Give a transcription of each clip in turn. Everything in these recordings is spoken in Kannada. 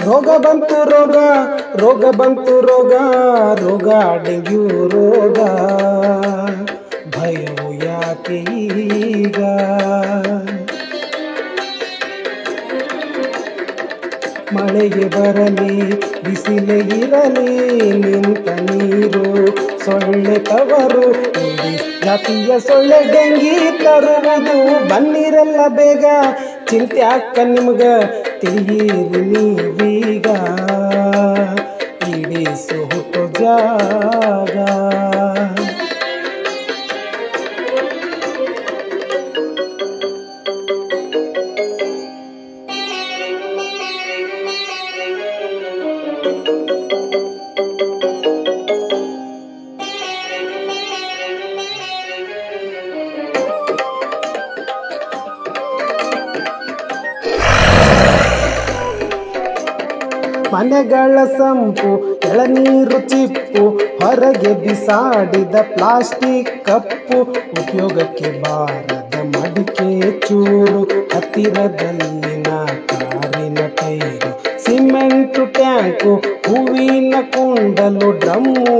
ರೋಗ ಬಂತು ರೋಗ, ರೋಗ ಬಂತು ರೋಗ, ರೋಗ ಡೆಂಗ್ಯೂ ರೋಗ. ಭಯವು ಯಾಕೆ ಈಗ? ಮಳೆಗೆ ಬರಲಿ ಬಿಸಿಲೇ ಇರಲಿ ನಿಂತ ನೀರು ಸೊಳ್ಳೆ ತವರು. ಇಡೀ ಜಾತಿಯ ಸೊಳ್ಳೆ ಡೆಂಗಿ ತರುವುದು. ಬನ್ನಿರಲ್ಲ ಬೇಗ, ಚಿಂತೆ ಅಕ್ಕ ನಿಮ್ಗ ತಿಳಿಯಿರಿ ನೀವೀಗ. ಇಡೀ ಸುಹುಟ್ಟು ಜಾಗ. ಮನೆಗಳ ಸಂಪು, ಎಳನೀರು ಚಿಪ್ಪು, ಹೊರಗೆ ಬಿಸಾಡಿದ ಪ್ಲಾಸ್ಟಿಕ್ ಕಪ್ಪು, ಉಪಯೋಗಕ್ಕೆ ಬಾರದ ಮಡಿಕೆ ಚೂರು, ಹತ್ತಿರದಲ್ಲಿನ ಕಾರಿನ ಟೈರು, ಸಿಮೆಂಟು ಟ್ಯಾಂಕು, ಹೂವಿನ ಕುಂಡಲು, ಡ್ರಮ್ಮು,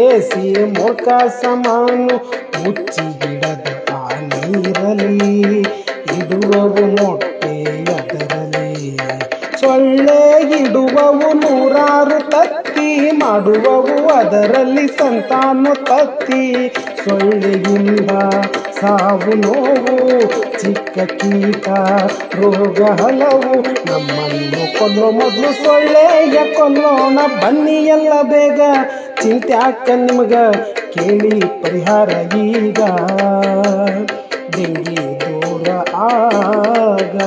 ಎಸಿ, ಮೊಳಕ ಸಾಮಾನು, ಮುಚ್ಚಿ ಗಿಡದ ಆ ನೀರಲ್ಲಿ ಇಡುವವು ಮೊಟ್ಟೆ ಅದರಲ್ಲಿ. ಸೊಳ್ಳೆ ಇಡುವವು ನೂರಾರು ತತ್ತಿ, ಮಾಡುವವು ಅದರಲ್ಲಿ ಸಂತಾನ ತತ್ತಿ. ಸೊಳ್ಳೆಯಿಂದ ಸಾವು ನೋವು, ಚಿಕ್ಕ ಕೀಟ ರೋಗ ಹಲವು. ನಮ್ಮನ್ನು ಕೊಲ್ಲೋ ಮೊದಲು ಸೊಳ್ಳೆಯ ಕೊಲ್ಲೋಣ. ಬನ್ನಿ ಎಲ್ಲ ಬೇಗ, ಚಿಂತೆ ಅಕ್ಕ ನಿಮಗ ಕೇಳಿ ಪರಿಹಾರ ಈಗ. ಡೆಂಗಿ ದೂರ ಆಗ.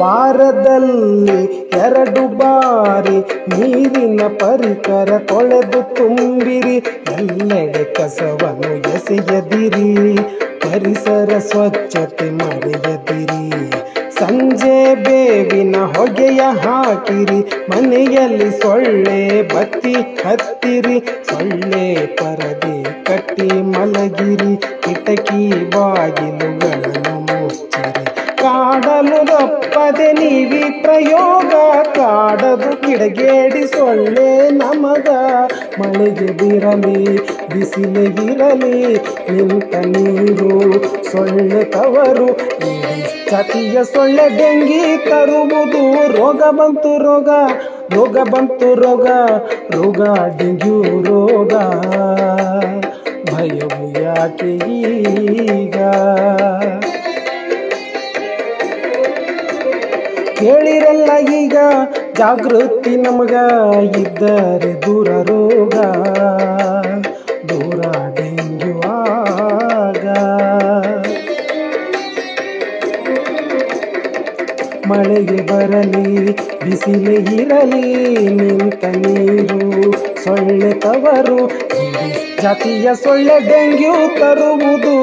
ವಾರದಲ್ಲಿ 2 ಬಾರಿ ನೀರಿನ ಪರಿಕರ ತೊಳೆದು ತುಂಬಿರಿ. ಎಲ್ಲೆಡೆ ಕಸವನ್ನು ಎಸೆಯದಿರಿ, ಪರಿಸರ ಸ್ವಚ್ಛತೆ ಮರೆಯದಿರಿ. ಸಂಜೆ ಬೇವಿನ ಹೊಗೆಯ ಹಾಕಿರಿ, ಮನೆಯಲ್ಲಿ ಸೊಳ್ಳೆ ಬತ್ತಿ ಹತ್ತಿರಿ. ಸೊಳ್ಳೆ ಪರದೆ ಕಟ್ಟಿ ಮಲಗಿರಿ, ಕಿಟಕಿ ಬಾಗಿಲುಗಳನ್ನು ಮುಚ್ಚಿರಿ. ಕಾಡಲು ತಪ್ಪದೆ ನೀವಿ ಪ್ರಯೋಗ, ಕಾಡದು ಕಿಡಗೇಡಿ ಸೊಳ್ಳೆ ನಮಗ. ಮಳೆಗೆ ಬಿರಲಿ ಬಿಸಿಲೇ ಇರಲಿ ನಿಂತ ನೀರು ಸೊಳ್ಳೆ ತವರು. ಇಡೀ ಜಾತಿಯ ಸೊಳ್ಳೆ ಡೆಂಗಿ ತರುವುದು. ರೋಗ ಬಂತು ರೋಗ, ರೋಗ ಬಂತು ರೋಗ, ರೋಗ ಡೆಂಗ್ಯೂ ರೋಗ. ಭಯವು ಯಾಕೆ ಈಗ? ಕೇಳಿರಲ್ಲ ಈಗ, ಜಾಗೃತಿ ನಮಗ ಇದ್ದರೆ ದೂರ ರೋಗ, ದೂರ ಡೆಂಗ್ಯೂ ಆಗ. ಮಳೆಗೆ ಬರಲಿ ಬಿಸಿಲೇ ಇರಲಿ ನಿಂತ ನೀರು ಸೊಳ್ಳೆ ತವರು. ಜಾತಿಯ ಸೊಳ್ಳೆ ಡೆಂಗ್ಯೂ ತರುವುದು.